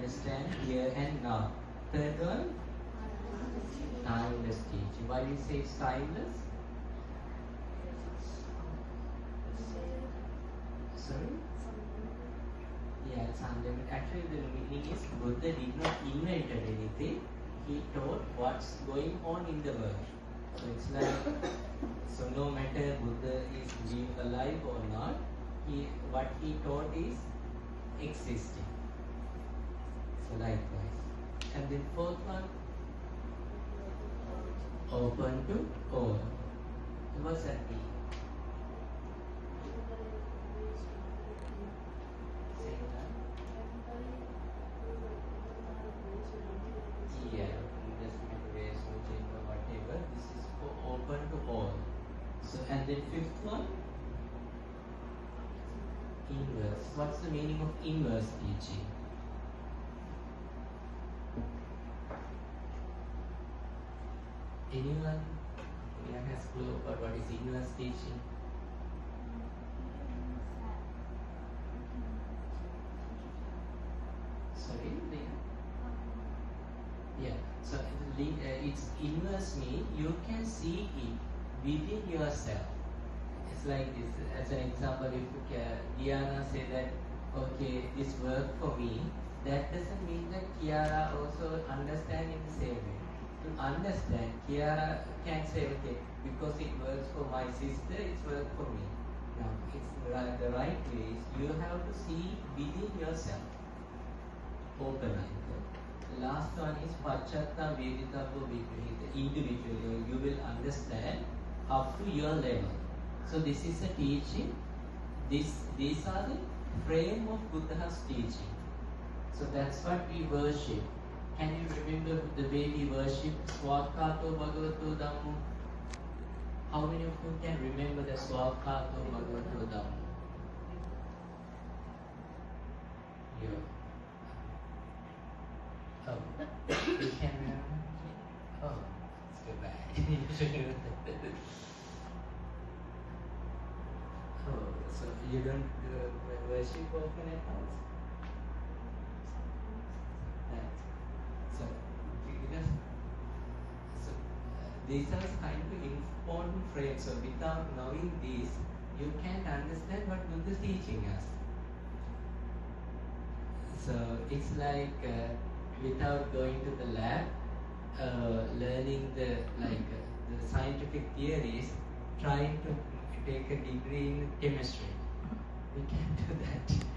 understand here and now. Third one, timeless teaching. Why do you say it's timeless? Sorry? Yeah, it's unlimited. Actually, the meaning is Buddha did not invent anything. He taught what's going on in the world. So it's like, so no matter Buddha is being alive or not, what he taught is existing. So likewise. And then fourth one, open to all. So what's that mean? Yeah, investment ways or change or whatever. This is for open to all. So and then fifth one, inverse. What's the meaning of inverse teaching? Anyone has clue about what is inverse teaching? Sorry, yeah. So it's inverse mean you can see it within yourself. It's like this. As an example, if Diana say that, okay, this worked for me, that doesn't mean that Kiara also understand in the same way. To understand, Kiara can say, okay, because it works for my sister, it's worked for me. Now, it's the right way is you have to see within yourself. Open-minded. The last one is Pachatta Veditavya Vikrihita. Individually, you will understand up to your level. So this is a teaching. These are the frame of Buddha's teaching. So that's what we worship. Can you remember the way we worship Swakato Bhagavato Dhammo? How many of you can remember the Swakato Bhagavato Dhammo? You. Oh, you can remember? Oh, it's too bad. Oh, so you don't worship often at house? So these are kind of important frames. So without knowing these, you can't understand what Buddha is teaching us. So it's like without going to the lab, learning the scientific theories, trying to take a degree in chemistry. We can't do that.